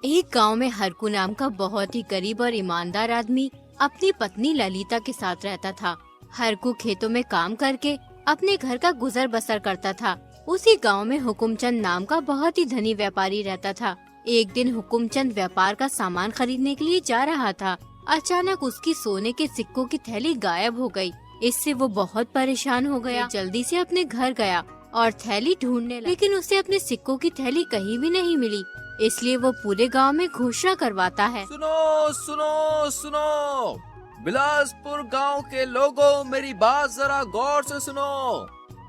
एक गांव में हरकू नाम का बहुत ही गरीब और ईमानदार आदमी अपनी पत्नी ललिता के साथ रहता था। हरकू खेतों में काम करके अपने घर का गुजर बसर करता था। उसी गांव में हुकुमचंद नाम का बहुत ही धनी व्यापारी रहता था। एक दिन हुकुमचंद व्यापार का सामान खरीदने के लिए जा रहा था। अचानक उसकी सोने के सिक्कों की थैली गायब हो गई। इससे वो बहुत परेशान हो गया। जल्दी से अपने घर गया और थैली ढूंढने लगा, लेकिन उसे अपने सिक्कों की थैली कहीं भी नहीं मिली। इसलिए वो पूरे गांव में घोषणा करवाता है। सुनो सुनो सुनो, बिलासपुर गांव के लोगों, मेरी बात जरा गौर से सुनो।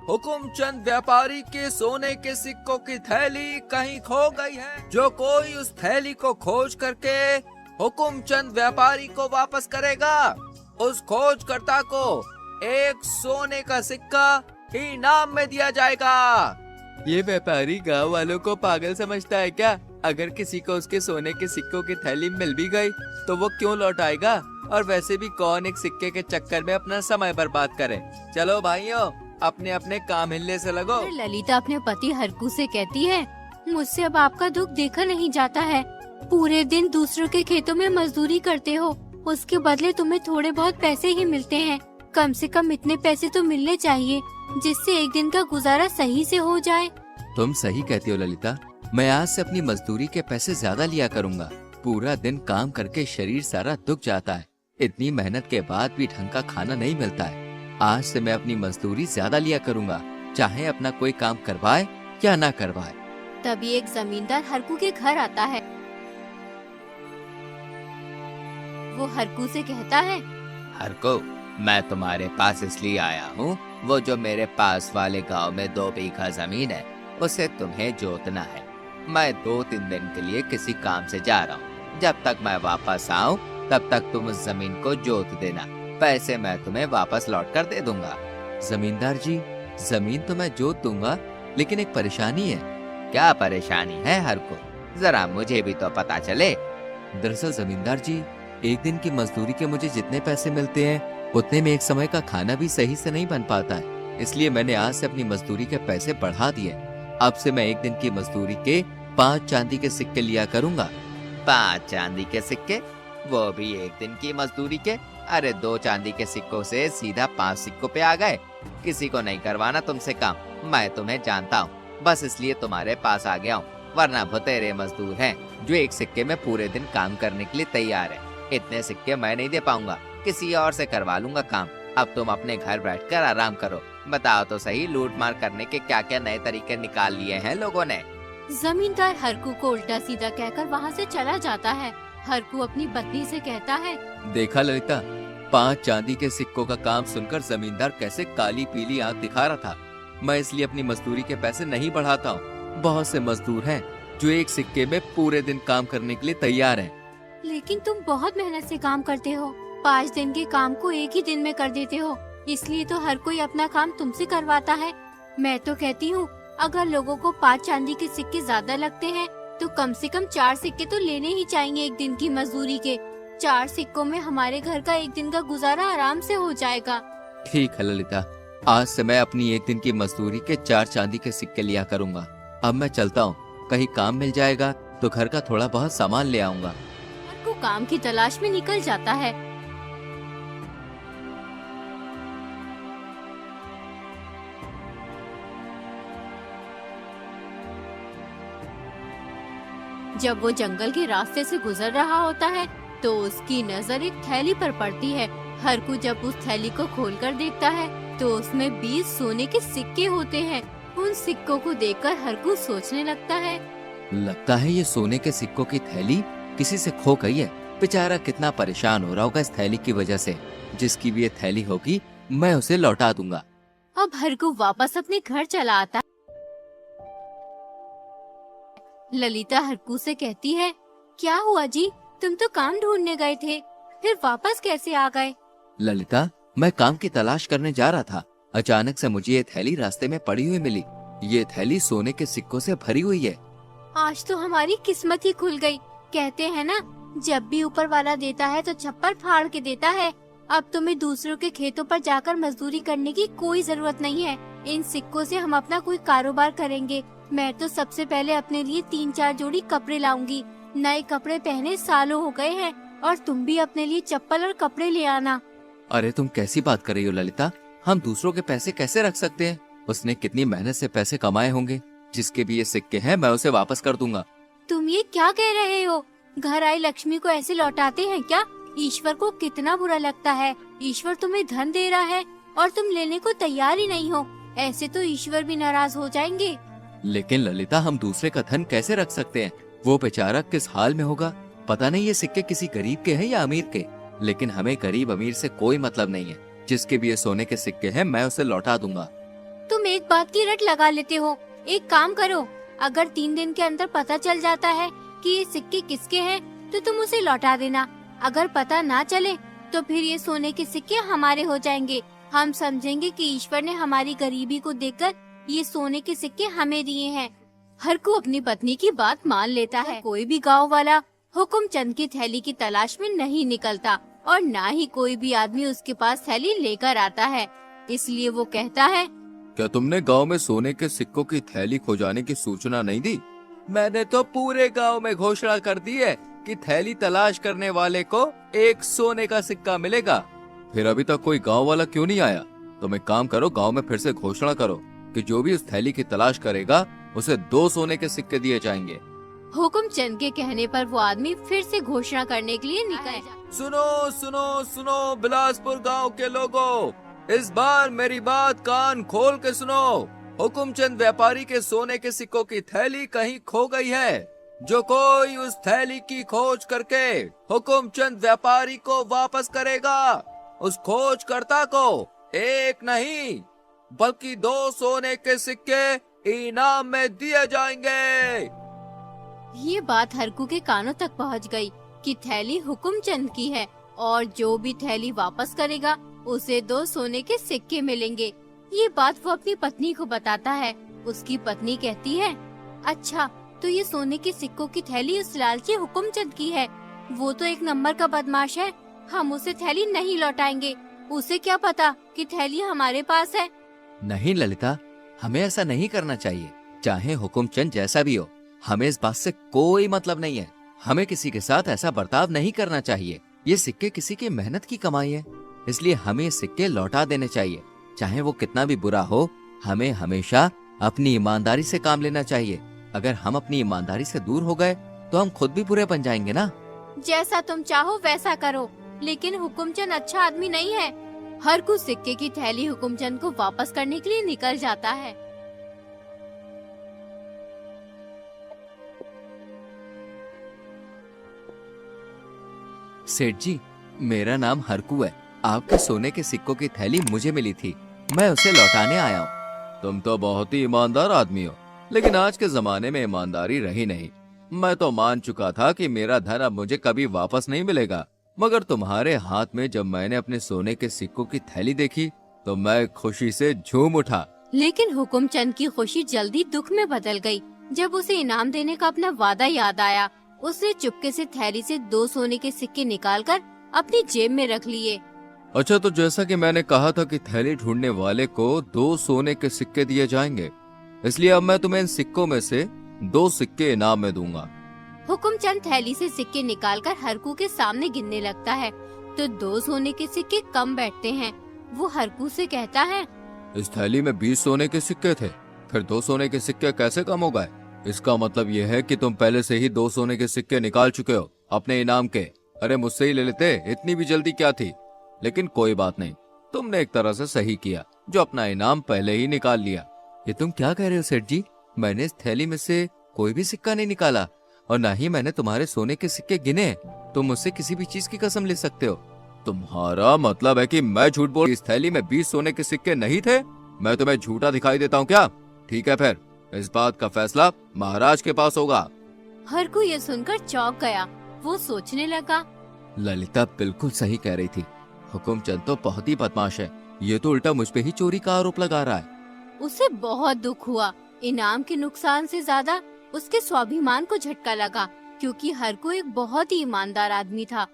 हुकुमचंद व्यापारी के सोने के सिक्कों की थैली कहीं खो गई है। जो कोई उस थैली को खोज करके हुकुमचंद व्यापारी को वापस करेगा, उस खोजकर्ता को एक सोने का सिक्का इनाम में दिया जाएगा। ये व्यापारी गांव वालों को पागल समझता है क्या? अगर किसी को उसके सोने के सिक्कों की थैली मिल भी गई तो वो क्यों लौटाएगा? और वैसे भी कौन एक सिक्के के चक्कर में अपना समय बर्बाद करे। चलो भाइयों, अपने अपने काम हिलने से लगो। ललिता अपने पति हरकू से कहती है, मुझसे अब आपका दुख देखा नहीं जाता है। पूरे दिन दूसरों के खेतों में मजदूरी करते हो, उसके बदले तुम्हें थोड़े बहुत पैसे ही मिलते हैं। कम से कम इतने पैसे तो मिलने चाहिए जिससे एक दिन का गुजारा सही से हो जाए। तुम सही कहती हो ललिता, मैं आज से अपनी मजदूरी के पैसे ज्यादा लिया करूंगा। पूरा दिन काम करके शरीर सारा दुख जाता है। इतनी मेहनत के बाद भी ढंग का खाना नहीं मिलता है। आज से मैं अपनी मजदूरी ज्यादा लिया करूंगा, चाहे अपना कोई काम करवाए या ना करवाए। तभी एक जमींदार हरकू के घर आता है। वो हरकू से कहता है, हरको, मैं तुम्हारे पास इसलिए आया हूँ, वो जो मेरे पास वाले गांव में 2 बीघा जमीन है, उसे तुम्हें जोतना है। मैं 2-3 दिन के लिए किसी काम से जा रहा हूँ। जब तक मैं वापस आऊँ तब तक तुम उस जमीन को जोत देना। पैसे मैं तुम्हें वापस लौट कर दे दूंगा। जमींदार जी, जमीन तो मैं जोत दूंगा, लेकिन एक परेशानी है। क्या परेशानी है हरको? जरा मुझे भी तो पता चले। दरअसल जमींदार जी, एक दिन की मजदूरी के मुझे जितने पैसे मिलते हैं उतने में एक समय का खाना भी सही से नहीं बन पाता है। इसलिए मैंने आज से अपनी मजदूरी के पैसे बढ़ा दिए। अब से मैं एक दिन की मजदूरी के 5 चांदी के सिक्के लिया करूंगा। 5 चांदी के सिक्के? वो भी एक दिन की मजदूरी के? अरे 2 चांदी के सिक्कों से सीधा 5 सिक्कों पे आ गए। किसी को नहीं करवाना तुमसे काम। मैं तुम्हें जानता हूँ, बस इसलिए तुम्हारे पास आ गया हूँ। वरना भतेरे मजदूर हैं जो एक सिक्के में पूरे दिन काम करने के लिए तैयार है। इतने सिक्के मैं नहीं दे पाऊंगा, किसी और से करवा लूंगा काम। अब तुम अपने घर बैठकर आराम करो। बताओ तो सही, लूट मार करने के क्या क्या नए तरीके निकाल लिए हैं लोगों ने। जमींदार हरकू को उल्टा सीधा कहकर वहाँ से चला जाता है। हरकू अपनी पत्नी से कहता है, देखा ललिता, 5 चांदी के सिक्कों का काम सुनकर जमींदार कैसे काली पीली आंख दिखा रहा था। मैं इसलिए अपनी मजदूरी के पैसे नहीं बढ़ाता हूँ। बहुत से मजदूर हैं जो एक सिक्के में पूरे दिन काम करने के लिए तैयार हैं। लेकिन तुम बहुत मेहनत से काम करते हो। 5 दिन के काम को एक ही दिन में कर देते हो, इसलिए तो हर कोई अपना काम तुमसे करवाता है। मैं तो कहती हूँ, अगर लोगों को 5 चांदी के सिक्के ज्यादा लगते हैं तो कम से कम 4 सिक्के तो लेने ही चाहिए एक दिन की मजदूरी के। 4 सिक्कों में हमारे घर का एक दिन का गुजारा आराम से हो जाएगा। ठीक है ललिता, आज से मैं अपनी एक दिन की मजदूरी के 4 चांदी के सिक्के लिया करूँगा। अब मैं चलता हूँ, कहीं काम मिल जाएगा तो घर का थोड़ा बहुत सामान ले आऊंगा। हरकू काम की तलाश में निकल जाता है। जब वो जंगल के रास्ते से गुजर रहा होता है तो उसकी नजर एक थैली पर पड़ती है। हरकू जब उस थैली को खोलकर देखता है तो उसमें 20 सोने के सिक्के होते हैं। उन सिक्कों को देखकर हरकू सोचने लगता है, लगता है ये सोने के सिक्कों की थैली किसी से खो गई है। बेचारा कितना परेशान हो रहा होगा इस थैली की वजह से। जिसकी भी ये थैली होगी मैं उसे लौटा दूंगा। अब हरकू वापस अपने घर चला आता है। ललिता हरकू से कहती है, क्या हुआ जी, तुम तो काम ढूंढने गए थे, फिर वापस कैसे आ गए? ललिता, मैं काम की तलाश करने जा रहा था। अचानक से मुझे ये थैली रास्ते में पड़ी हुई मिली। ये थैली सोने के सिक्कों से भरी हुई है। आज तो हमारी किस्मत ही खुल गई। कहते हैं ना, जब भी ऊपर वाला देता है तो छप्पर फाड़ के देता है। अब तुम्हें दूसरों के खेतों पर जाकर मजदूरी करने की कोई जरूरत नहीं है। इन सिक्कों से हम अपना कोई कारोबार करेंगे। मैं तो सबसे पहले अपने लिए 3-4 जोड़ी कपड़े लाऊंगी। नए कपड़े पहने सालों हो गए हैं और तुम भी अपने लिए चप्पल और कपड़े ले आना। अरे तुम कैसी बात कर रही हो ललिता, हम दूसरों के पैसे कैसे रख सकते हैं? उसने कितनी मेहनत से पैसे कमाए होंगे। जिसके भी ये सिक्के हैं मैं उसे वापस कर दूंगा। तुम ये क्या कह रहे हो? घर आई लक्ष्मी को ऐसे लौटाते हैं क्या? ईश्वर को कितना बुरा लगता है। ईश्वर तुम्हें धन दे रहा है और तुम लेने को तैयार ही नहीं हो। ऐसे तो ईश्वर भी नाराज हो जाएंगे। लेकिन ललिता, हम दूसरे का धन कैसे रख सकते हैं? वो बेचारा किस हाल में होगा, पता नहीं। ये सिक्के किसी गरीब के हैं या अमीर के, लेकिन हमें गरीब अमीर से कोई मतलब नहीं है। जिसके भी ये सोने के सिक्के हैं मैं उसे लौटा दूंगा। तुम एक बात की रट लगा लेते हो। एक काम करो, अगर 3 दिन के अंदर पता चल जाता है कि ये सिक्के किसके हैं तो तुम उसे लौटा देना। अगर पता ना चले तो फिर ये सोने के सिक्के हमारे हो जाएंगे। हम समझेंगे कि ईश्वर ने हमारी गरीबी को देखकर ये सोने के सिक्के हमें दिए हैं। हरकू अपनी पत्नी की बात मान लेता है। कोई भी गांव वाला हुकुमचंद की थैली की तलाश में नहीं निकलता और ना ही कोई भी आदमी उसके पास थैली लेकर आता है। इसलिए वो कहता है, क्या तुमने गांव में सोने के सिक्कों की थैली खो जाने की सूचना नहीं दी? मैंने तो पूरे गांव में घोषणा कर दी है कि थैली तलाश करने वाले को एक सोने का सिक्का मिलेगा। फिर अभी तक कोई गांव वाला क्यों नहीं आया? तुम एक काम करो, गांव में फिर से घोषणा करो कि जो भी उस थैली की तलाश करेगा उसे 2 सोने के सिक्के दिए जाएंगे। हुकुमचंद के कहने पर वो आदमी फिर से घोषणा करने के लिए निकला। सुनो सुनो सुनो बिलासपुर गांव के लोगों, इस बार मेरी बात कान खोल के सुनो। हुकुमचंद व्यापारी के सोने के सिक्कों की थैली कहीं खो गई है। जो कोई उस थैली की खोज करके हुकुमचंद व्यापारी को वापस करेगा, उस खोजकर्ता को एक नहीं बल्कि 2 सोने के सिक्के इनाम में दिए जाएंगे। ये बात हरकू के कानों तक पहुंच गई कि थैली हुकुमचंद की है और जो भी थैली वापस करेगा उसे 2 सोने के सिक्के मिलेंगे। ये बात वो अपनी पत्नी को बताता है। उसकी पत्नी कहती है, अच्छा तो ये सोने के सिक्कों की थैली उस लालची हुकुमचंद की है। वो तो एक नंबर का बदमाश है। हम उसे थैली नहीं लौटाएंगे। उसे क्या पता कि थैली हमारे पास है। नहीं ललिता, हमें ऐसा नहीं करना चाहिए। चाहे हुकुमचंद जैसा भी हो, हमें इस बात से कोई मतलब नहीं है। हमें किसी के साथ ऐसा बर्ताव नहीं करना चाहिए। ये सिक्के किसी की मेहनत की कमाई है, इसलिए हमें ये सिक्के लौटा देने चाहिए। चाहे वो कितना भी बुरा हो, हमें हमेशा अपनी ईमानदारी से काम लेना चाहिए। अगर हम अपनी ईमानदारी से दूर हो गए तो हम खुद भी बुरे बन जाएंगे ना। जैसा तुम चाहो वैसा करो, लेकिन हुकुमचंद अच्छा आदमी नहीं है। हरकू सिक्के की थैली हुकुमचंद को वापस करने के लिए निकल जाता है। सेठ जी, मेरा नाम हरकू है। आपके सोने के सिक्कों की थैली मुझे मिली थी, मैं उसे लौटाने आया हूँ। तुम तो बहुत ही ईमानदार आदमी हो, लेकिन आज के जमाने में ईमानदारी रही नहीं। मैं तो मान चुका था कि मेरा धन अब मुझे कभी वापस नहीं मिलेगा, मगर तुम्हारे हाथ में जब मैंने अपने सोने के सिक्कों की थैली देखी तो मैं खुशी से झूम उठा। लेकिन हुकुमचंद की खुशी जल्दी दुख में बदल गई जब उसे इनाम देने का अपना वादा याद आया। उसने चुपके से थैली से 2 सोने के सिक्के निकालकर अपनी जेब में रख लिए। अच्छा, तो जैसा कि मैंने कहा था कि थैली ढूंढने वाले को 2 सोने के सिक्के दिए जाएंगे, इसलिए अब मैं तुम्हें इन सिक्कों में से 2 सिक्के इनाम में दूंगा। हुकुमचंद थैली से सिक्के निकालकर हरकू के सामने गिनने लगता है तो 2 सोने के सिक्के कम बैठते हैं। वो हरकू से कहता है, इस थैली में 20 सोने के सिक्के थे, फिर 2 सोने के सिक्के कैसे कम हो गए? इसका मतलब यह है कि तुम पहले से ही 2 सोने के सिक्के निकाल चुके हो अपने इनाम के। अरे मुझसे ही ले लेते, इतनी भी जल्दी क्या थी? लेकिन कोई बात नहीं, तुमने एक तरह से सही किया जो अपना इनाम पहले ही निकाल लिया। ये तुम क्या कह रहे हो सेठ जी? मैंने इस थैली में से कोई भी सिक्का नहीं निकाला और ना ही मैंने तुम्हारे सोने के सिक्के गिने। तुम मुझसे किसी भी चीज की कसम ले सकते हो। तुम्हारा मतलब है कि मैं झूठ बोल? इस थैली में 20 सोने के सिक्के नहीं थे? मैं तुम्हें झूठा दिखाई देता हूँ क्या? ठीक है, फिर इस बात का फैसला महाराज के पास होगा। हरकू ये सुनकर चौंक गया। वो सोचने लगा, ललिता बिल्कुल सही कह रही थी। हुकुमचंद तो बहुत ही बदमाश है, ये तो उल्टा मुझ पे ही चोरी का आरोप लगा रहा है। उसे बहुत दुख हुआ। इनाम के नुकसान से ज्यादा उसके स्वाभिमान को झटका लगा, क्योंकि हरकू एक बहुत ही ईमानदार आदमी था।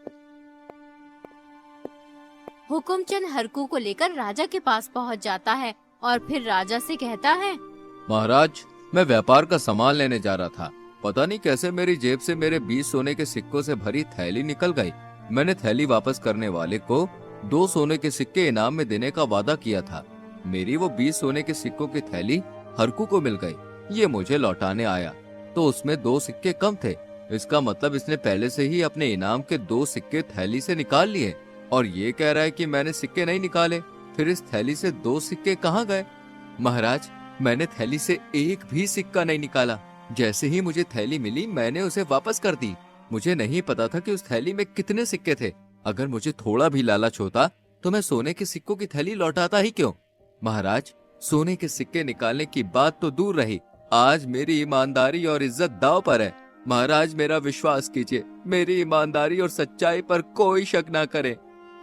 हुकुमचंद हरकू को लेकर राजा के पास पहुंच जाता है और फिर राजा से कहता है, महाराज, मैं व्यापार का सामान लेने जा रहा था, पता नहीं कैसे मेरी जेब से मेरे 20 सोने के सिक्कों से भरी थैली निकल गई। मैंने थैली वापस करने वाले को 2 सोने के सिक्के इनाम में देने का वादा किया था। मेरी वो 20 सोने के सिक्कों की थैली हरकू को मिल गई। ये मुझे लौटाने आया तो उसमें 2 सिक्के कम थे। इसका मतलब इसने पहले से ही अपने इनाम के 2 सिक्के थैली से निकाल लिए और ये कह रहा है कि मैंने सिक्के नहीं निकाले। फिर इस थैली से 2 सिक्के कहाँ गए? महाराज, मैंने थैली से एक भी सिक्का नहीं निकाला। जैसे ही मुझे थैली मिली मैंने उसे वापस कर दी। मुझे नहीं पता था कि उस थैली में कितने सिक्के थे। अगर मुझे थोड़ा भी लालच होता तो मैं सोने के सिक्कों की थैली लौटाता ही क्यों? महाराज, सोने के सिक्के निकालने की बात तो दूर रही, आज मेरी ईमानदारी और इज्जत दांव पर है। महाराज, मेरा विश्वास कीजिए, मेरी ईमानदारी और सच्चाई पर कोई शक ना करे।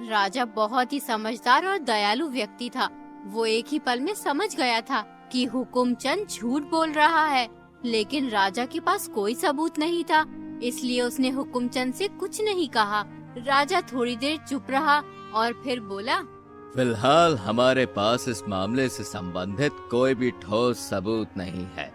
राजा बहुत ही समझदार और दयालु व्यक्ति था। वो एक ही पल में समझ गया था कि हुकुमचंद झूठ बोल रहा है, लेकिन राजा के पास कोई सबूत नहीं था, इसलिए उसने हुकुमचंद से कुछ नहीं कहा। राजा थोड़ी देर चुप रहा और फिर बोला, फिलहाल हमारे पास इस मामले से संबंधित कोई भी ठोस सबूत नहीं है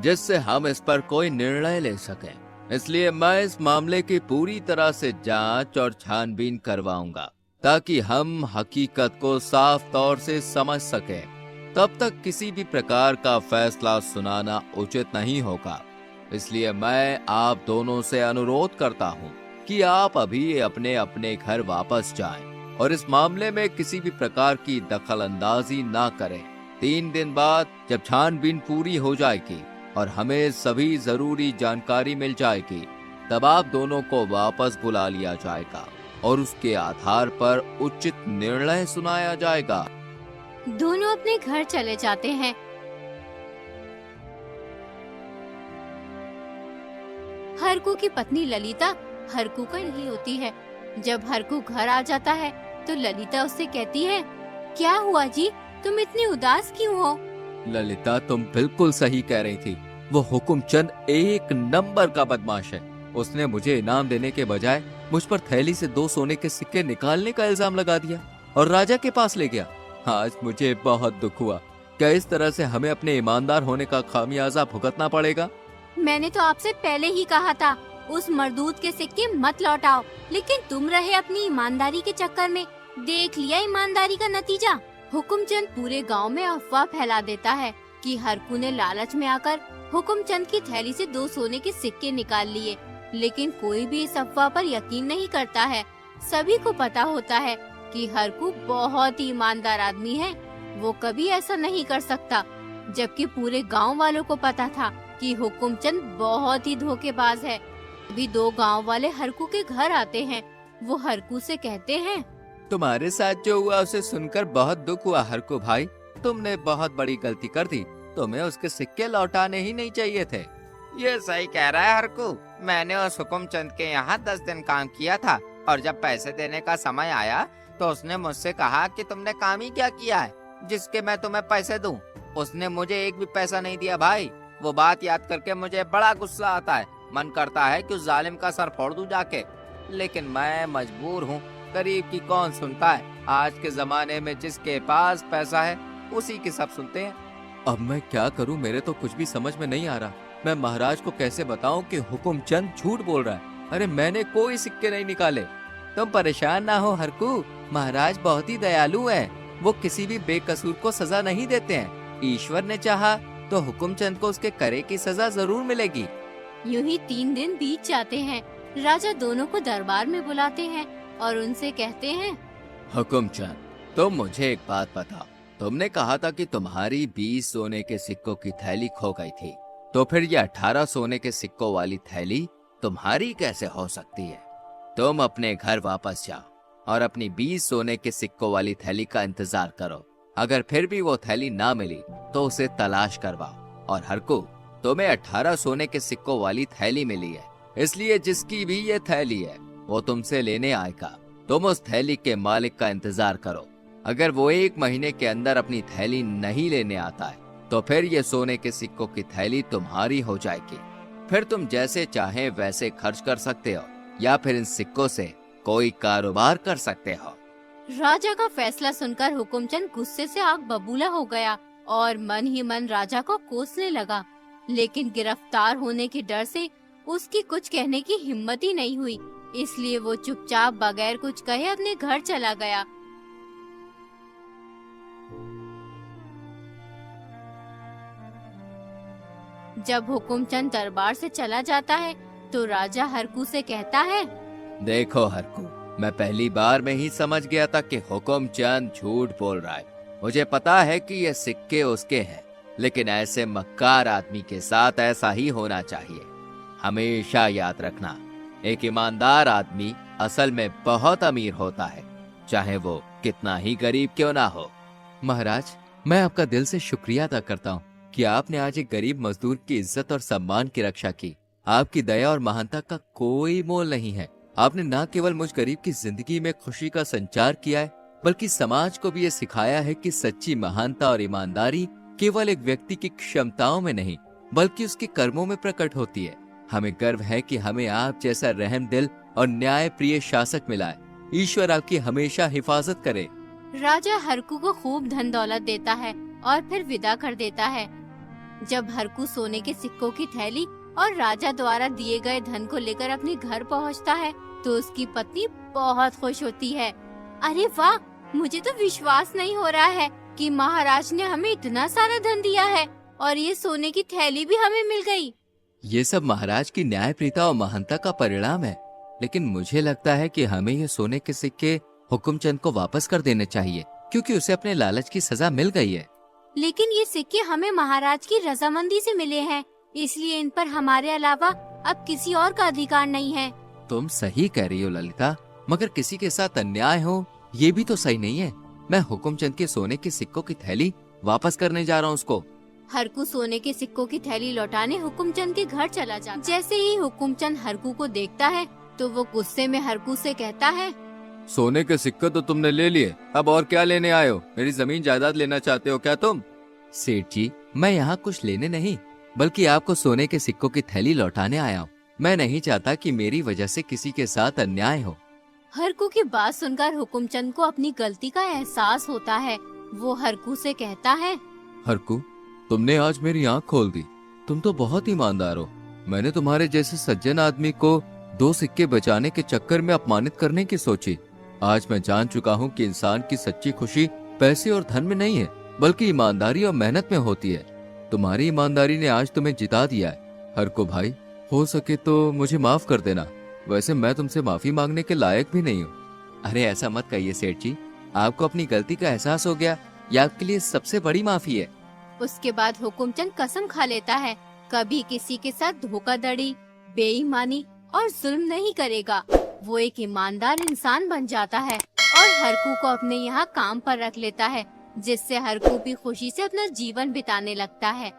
जिससे हम इस पर कोई निर्णय ले सकें। इसलिए मैं इस मामले की पूरी तरह से जांच और छानबीन करवाऊंगा ताकि हम हकीकत को साफ तौर से समझ सकें। तब तक किसी भी प्रकार का फैसला सुनाना उचित नहीं होगा। इसलिए मैं आप दोनों से अनुरोध करता हूँ कि आप अभी अपने अपने घर वापस जाएं और इस मामले में किसी भी प्रकार की दखलंदाजी ना करें। 3 दिन बाद जब छानबीन पूरी हो जाएगी और हमें सभी जरूरी जानकारी मिल जाएगी, तब आप दोनों को वापस बुला लिया जाएगा और उसके आधार पर उचित निर्णय सुनाया जाएगा। दोनों अपने घर चले जाते हैं। हरकू की पत्नी ललिता हरकू का नहीं होती है। जब हरकू घर आ जाता है तो ललिता उससे कहती है, क्या हुआ जी, तुम इतनी उदास क्यों हो? ललिता, तुम बिल्कुल सही कह रही थी। वो हुकुमचंद एक नंबर का बदमाश है। उसने मुझे इनाम देने के बजाय मुझ पर थैली से 2 सोने के सिक्के निकालने का इल्जाम लगा दिया और राजा के पास ले गया। आज मुझे बहुत दुख हुआ। क्या इस तरह से हमें अपने ईमानदार होने का खामियाजा भुगतना पड़ेगा? मैंने तो आपसे पहले ही कहा था उस मरदूत के सिक्के मत लौटाओ, लेकिन तुम रहे अपनी ईमानदारी के चक्कर में। देख लिया ईमानदारी का नतीजा। हुकुमचंद पूरे गांव में अफवाह फैला देता है कि हरकू ने लालच में आकर हुकुमचंद की थैली से 2 सोने के सिक्के निकाल लिए, लेकिन कोई भी इस अफवाह पर यकीन नहीं करता है। सभी को पता होता है कि हरकू बहुत ही ईमानदार आदमी है, वो कभी ऐसा नहीं कर सकता। जबकि पूरे गांव वालों को पता था कि हुकुमचंद बहुत ही धोखेबाज है। अभी 2 गांव वाले हरकू के घर आते हैं। वो हरकू से कहते हैं, तुम्हारे साथ जो हुआ उसे सुनकर बहुत दुख हुआ हरकू भाई। तुमने बहुत बड़ी गलती कर दी। तुम्हें उसके सिक्के लौटाने ही नहीं चाहिए थे। ये सही कह रहा है हरकू। मैंने उस हुकुमचंद के यहाँ 10 दिन काम किया था और जब पैसे देने का समय आया तो उसने मुझसे कहा कि तुमने काम ही क्या किया है जिसके मैं तुम्हें पैसे दूं। उसने मुझे एक भी पैसा नहीं दिया भाई। वो बात याद करके मुझे बड़ा गुस्सा आता है। मन करता है कि उस जालिम का सर फोड़ दूं जाके, लेकिन मैं मजबूर हूँ। गरीब की कौन सुनता है। आज के जमाने में जिसके पास पैसा है उसी की सब सुनते हैं। अब मैं क्या करूं? मेरे तो कुछ भी समझ में नहीं आ रहा। मैं महाराज को कैसे बताऊं कि हुकुमचंद झूठ बोल रहा है? अरे मैंने कोई सिक्के नहीं निकाले। तुम परेशान ना हो हरकू, महाराज बहुत ही दयालु है। वो किसी भी बेकसूर को सजा नहीं देते हैं। ईश्वर ने चाहा तो हुकुमचंद को उसके करे की सजा जरूर मिलेगी। यूं ही 3 दिन बीत जाते हैं। राजा दोनों को दरबार में बुलाते हैं और उनसे कहते हैं, हुकुमचंद, तुम मुझे एक बात बताओ। तुमने कहा था कि तुम्हारी 20 सोने के सिक्कों की थैली खो गई थी, तो फिर ये 18 सोने के सिक्कों वाली थैली तुम्हारी कैसे हो सकती है? तुम अपने घर वापस जाओ और अपनी 20 सोने के सिक्कों वाली थैली का इंतजार करो। अगर फिर भी वो थैली ना मिली तो उसे तलाश करवाओ। और हरकू, तुम्हें 18 सोने के सिक्कों वाली थैली मिली है, इसलिए जिसकी भी ये थैली है वो तुमसे लेने आएगा। तुम उस थैली के मालिक का इंतजार करो। अगर वो 1 महीने के अंदर अपनी थैली नहीं लेने आता है तो फिर ये सोने के सिक्कों की थैली तुम्हारी हो जाएगी। फिर तुम जैसे चाहे वैसे खर्च कर सकते हो या फिर इन सिक्कों से कोई कारोबार कर सकते हो। राजा का फैसला सुनकर हुकुमचंद गुस्से से आग बबूला हो गया और मन ही मन राजा को कोसने लगा। लेकिन गिरफ्तार होने के डर से उसकी कुछ कहने की हिम्मत ही नहीं हुई, इसलिए वो चुपचाप बगैर कुछ कहे अपने घर चला गया। जब हुकुमचंद दरबार से चला जाता है तो राजा हरकू से कहता है, देखो हरकू, मैं पहली बार में ही समझ गया था कि हुकुमचंद झूठ बोल रहा है। मुझे पता है कि ये सिक्के उसके हैं, लेकिन ऐसे मक्कार आदमी के साथ ऐसा ही होना चाहिए। हमेशा याद रखना, एक ईमानदार आदमी असल में बहुत अमीर होता है, चाहे वो कितना ही गरीब क्यों ना हो। महाराज, मैं आपका दिल से शुक्रिया अदा करता हूँ कि आपने आज एक गरीब मजदूर की इज्जत और सम्मान की रक्षा की। आपकी दया और महानता का कोई मोल नहीं है। आपने न केवल मुझ गरीब की जिंदगी में खुशी का संचार किया है, बल्कि समाज को भी ये सिखाया है कि सच्ची महानता और ईमानदारी केवल एक व्यक्ति की क्षमताओं में नहीं, बल्कि उसके कर्मों में प्रकट होती है। हमें गर्व है कि हमें आप जैसा रहमदिल और न्याय प्रिय शासक मिला है। ईश्वर आपकी हमेशा हिफाजत करे। राजा हरकू को खूब धन दौलत देता है और फिर विदा कर देता है। जब हरकू सोने के सिक्कों की थैली और राजा द्वारा दिए गए धन को लेकर अपने घर पहुंचता है तो उसकी पत्नी बहुत खुश होती है। अरे वाह, मुझे तो विश्वास नहीं हो रहा है कि महाराज ने हमें इतना सारा धन दिया है और ये सोने की थैली भी हमें मिल गई। ये सब महाराज की न्यायप्रियता और महानता का परिणाम है, लेकिन मुझे लगता है कि हमें ये सोने के सिक्के हुकुमचंद को वापस कर देने चाहिए, क्योंकि उसे अपने लालच की सजा मिल गई है। लेकिन ये सिक्के हमें महाराज की रजामंदी से मिले हैं, इसलिए इन पर हमारे अलावा अब किसी और का अधिकार नहीं है। तुम सही कह रही हो ललिता, मगर किसी के साथ अन्याय हो ये भी तो सही नहीं है। मैं हुकुमचंद के सोने के सिक्कों की थैली वापस करने जा रहा हूँ उसको। हरकू सोने के सिक्कों की थैली लौटाने हुकुमचंद के घर चला जाता। जैसे ही हुकुमचंद हरकू को देखता है तो वो गुस्से में हरकू से कहता है, सोने के सिक्के तो तुमने ले लिए, अब और क्या लेने आए हो? मेरी जमीन जायदाद लेना चाहते हो क्या तुम? सेठ जी, मैं यहाँ कुछ लेने नहीं, बल्कि आपको सोने के सिक्कों की थैली लौटाने आया हूँ। मैं नहीं चाहता कि मेरी वजह से किसी के साथ अन्याय हो। हरकू की बात सुनकर हुकुमचंद को अपनी गलती का एहसास होता है। वो हरकू से कहता है, हरकू, तुमने आज मेरी आँख खोल दी। तुम तो बहुत ईमानदार हो। मैंने तुम्हारे जैसे सज्जन आदमी को 2 सिक्के बचाने के चक्कर में अपमानित करने की सोची। आज मैं जान चुका हूँ कि इंसान की सच्ची खुशी पैसे और धन में नहीं है, बल्कि ईमानदारी और मेहनत में होती है। तुम्हारी ईमानदारी ने आज तुम्हें जिता दिया है। हरकू भाई, हो सके तो मुझे माफ कर देना। वैसे मैं तुमसे माफी मांगने के लायक भी नहीं हूँ। अरे ऐसा मत कहिए सेठ जी, आपको अपनी गलती का एहसास हो गया, यह आपके लिए सबसे बड़ी माफी है। उसके बाद हुकुमचंद कसम खा लेता है कभी किसी के साथ धोखाधड़ी, बेईमानी और जुल्म नहीं करेगा। वो एक ईमानदार इंसान बन जाता है और हरकू को अपने यहाँ काम पर रख लेता है, जिससे हरकू भी खुशी से अपना जीवन बिताने लगता है।